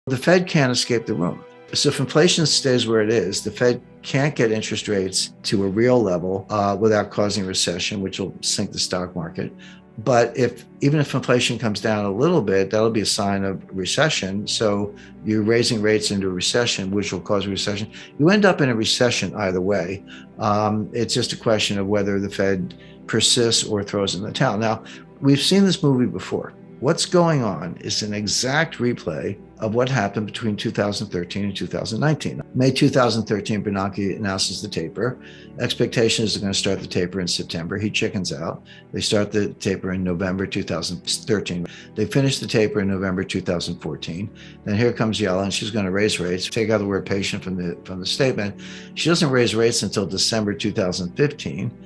The Fed can't escape the room. So if inflation stays where it is, the Fed can't get interest rates to a real level without causing a recession, which will sink the stock market. But even if inflation comes down a little bit, that'll be a sign of recession. So you're raising rates into a recession, which will cause a recession. You end up in a recession either way. It's just a question of whether the Fed persists or throws in the towel. Now, we've seen this movie before. What's going on is an exact replay of what happened between 2013 and 2019. May 2013, Bernanke announces the taper. Expectation is they're going to start the taper in September. He chickens out. They start the taper in November 2013. They finish the taper in November 2014. Then here comes Yellen. She's going to raise rates. Take out the word patient from the statement. She doesn't raise rates until December 2015.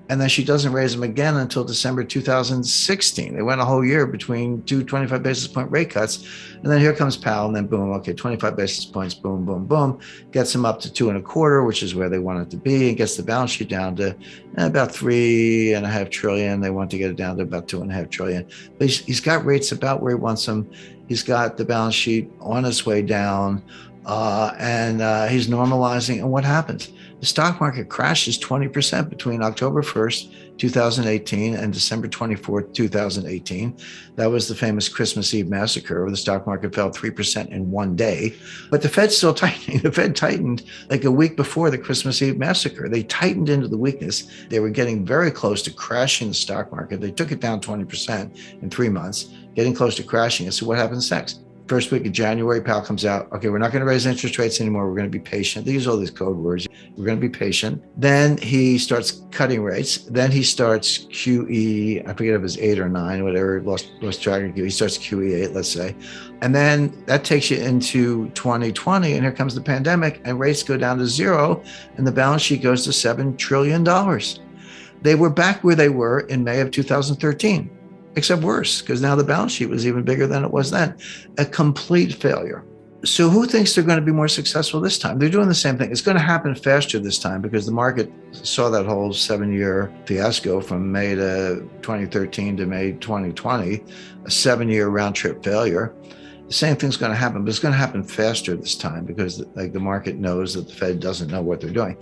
And then she doesn't raise them again until December 2016. They went a whole year between two 25 basis point rate cuts. And then here comes Powell, and then boom, okay, 25 basis points, boom, boom, boom, gets them up to 2.25, which is where they want it to be, and gets the balance sheet down to about 3.5 trillion. They want to get it down to about 2.5 trillion. But he's got rates about where he wants them. He's got the balance sheet on its way down, and he's normalizing. And what happens? The stock market crashes 20% between October 1st, 2018 and December 24th, 2018. That was the famous Christmas Eve massacre where the stock market fell 3% in one day. But the Fed's still tightening. The Fed tightened like a week before the Christmas Eve massacre. They tightened into the weakness. They were getting very close to crashing the stock market. They took it down 20% in 3 months, getting close to crashing it. So what happens next? First week of January, Powell comes out, okay, we're not going to raise interest rates anymore. We're going to be patient. They use all these code words. We're going to be patient. Then he starts cutting rates. Then he starts QE, I forget if it was 8 or 9, whatever, lost track of QE. He starts QE 8, let's say. And then that takes you into 2020, and here comes the pandemic, and rates go down to 0, and the balance sheet goes to $7 trillion. They were back where they were in May of 2013. Except worse, because now the balance sheet was even bigger than it was then. A complete failure. So who thinks they're going to be more successful this time? They're doing the same thing. It's going to happen faster this time because the market saw that whole 7-year fiasco from May to 2013 to May 2020, a 7-year round trip failure. The same thing's going to happen, but it's going to happen faster this time because the market knows that the Fed doesn't know what they're doing.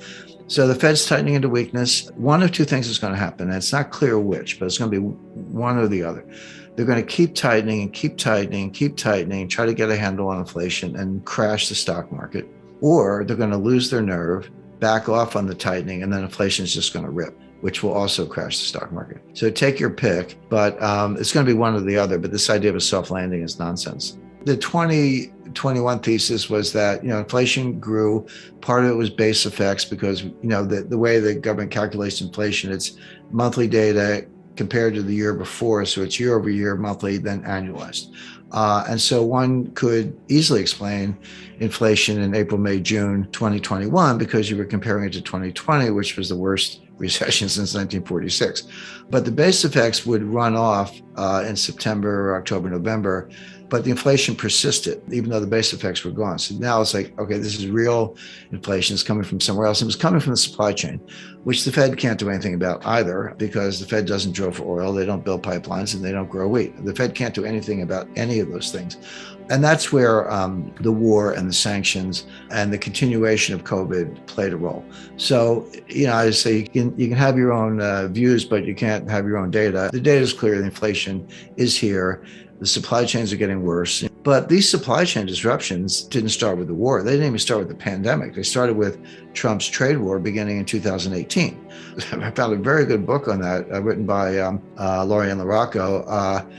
So the Fed's tightening into weakness. One of two things is going to happen. And it's not clear which, but it's going to be one or the other. They're going to keep tightening and keep tightening and keep tightening, try to get a handle on inflation and crash the stock market. Or they're going to lose their nerve, back off on the tightening, and then inflation is just going to rip, which will also crash the stock market. So take your pick, but it's going to be one or the other. But this idea of a soft landing is nonsense. The 2021 thesis was that, inflation grew. Part of it was base effects because, the way the government calculates inflation, it's monthly data compared to the year before. So it's year over year, monthly, then annualized. And so one could easily explain inflation in April, May, June 2021 because you were comparing it to 2020, which was the worst recession since 1946. But the base effects would run off in September, October, November. But the inflation persisted, even though the base effects were gone. So now it's like, okay, this is real inflation. It's coming from somewhere else. It was coming from the supply chain, which the Fed can't do anything about either because the Fed doesn't drill for oil, they don't build pipelines, and they don't grow wheat. The Fed can't do anything about any of those things. And that's where the war and the sanctions and the continuation of COVID played a role. So, I say you can have your own views, but you can't have your own data. The data is clear. The inflation is here. The supply chains are getting worse. But these supply chain disruptions didn't start with the war. They didn't even start with the pandemic. They started with Trump's trade war beginning in 2018. I found a very good book on that written by Lorianne LaRocco.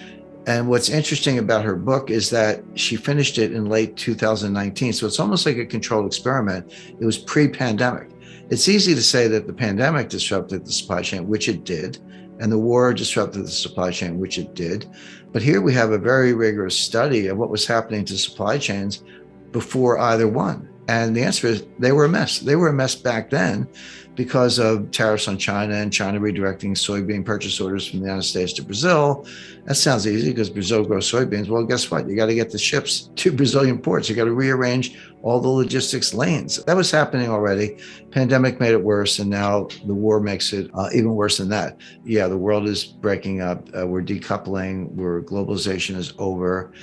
And what's interesting about her book is that she finished it in late 2019. So it's almost like a controlled experiment. It was pre-pandemic. It's easy to say that the pandemic disrupted the supply chain, which it did, and the war disrupted the supply chain, which it did. But here we have a very rigorous study of what was happening to supply chains before either one. And the answer is they were a mess. They were a mess back then because of tariffs on China and China redirecting soybean purchase orders from the United States to Brazil. That sounds easy because Brazil grows soybeans. Well, guess what? You got to get the ships to Brazilian ports. You got to rearrange all the logistics lanes. That was happening already. Pandemic made it worse, and now the war makes it even worse than that. Yeah, the world is breaking up. We're decoupling. Globalization is over.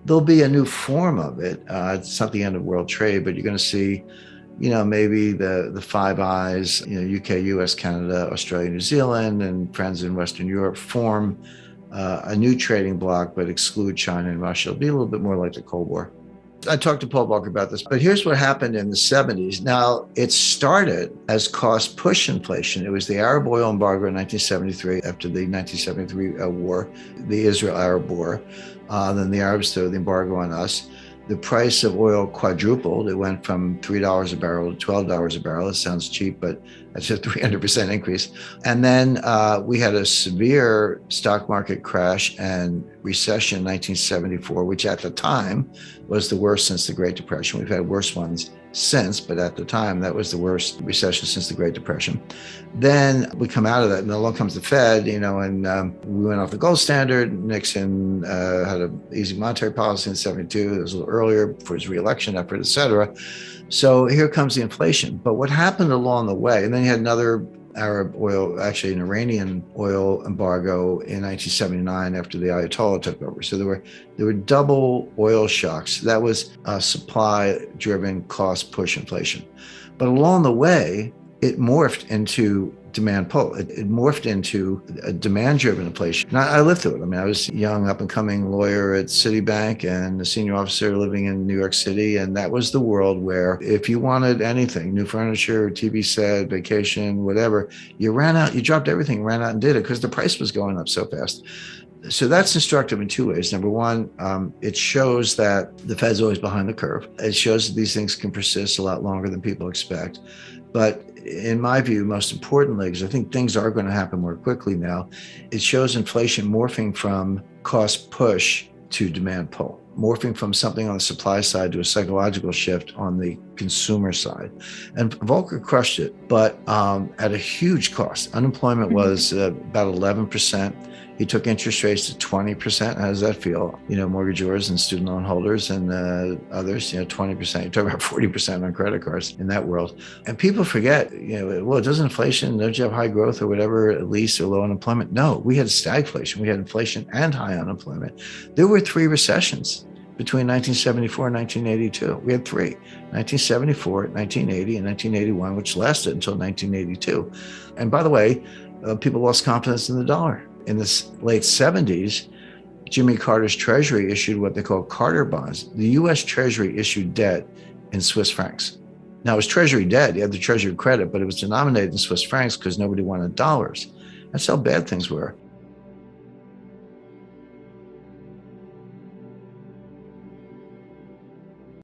There'll be a new form of it. It's not the end of world trade, but you're going to see, maybe the Five Eyes, UK, US, Canada, Australia, New Zealand, and friends in Western Europe form a new trading bloc, but exclude China and Russia. It'll be a little bit more like the Cold War. I talked to Paul Volcker about this, but here's what happened in the 70s. Now, it started as cost push inflation. It was the Arab oil embargo in 1973, after the 1973 war, the Israel-Arab war. Then the Arabs threw the embargo on us. The price of oil quadrupled. It went from $3 a barrel to $12 a barrel. It sounds cheap, but that's a 300% increase. And then we had a severe stock market crash and recession in 1974, which at the time was the worst since the Great Depression. We've had worse ones since, but at the time, that was the worst recession since the Great Depression. Then we come out of that, and along comes the Fed, and we went off the gold standard. Nixon had an easy monetary policy in 72. It was a little earlier for his reelection effort, et cetera. So here comes the inflation. But what happened along the way, and then you had another Arab oil, actually an Iranian oil embargo in 1979 after the Ayatollah took over. So there were double oil shocks. That was supply-driven cost push inflation. But along the way, it morphed into demand pull. It morphed into a demand-driven inflation. And I lived through it. I mean, I was a young, up-and-coming lawyer at Citibank and a senior officer living in New York City. And that was the world where if you wanted anything, new furniture, TV set, vacation, whatever, you dropped everything, ran out and did it because the price was going up so fast. So that's instructive in two ways. Number one, it shows that the Fed's always behind the curve. It shows that these things can persist a lot longer than people expect. But in my view, most importantly, because I think things are going to happen more quickly now, it shows inflation morphing from cost push to demand pull, morphing from something on the supply side to a psychological shift on the consumer side. And Volcker crushed it, but at a huge cost. Unemployment was about 11%. He took interest rates to 20%. How does that feel? Mortgagors and student loan holders and others, 20%. You talk about 40% on credit cards in that world. And people forget, well, doesn't inflation, don't you have high growth or whatever, at least, or low unemployment? No, we had stagflation. We had inflation and high unemployment. There were 3 recessions between 1974 and 1982. We had 3, 1974, 1980, and 1981, which lasted until 1982. And by the way, people lost confidence in the dollar. In the late 70s, Jimmy Carter's Treasury issued what they call Carter bonds. The U.S. Treasury issued debt in Swiss francs. Now, it was Treasury debt. You had the Treasury credit, but it was denominated in Swiss francs because nobody wanted dollars. That's how bad things were.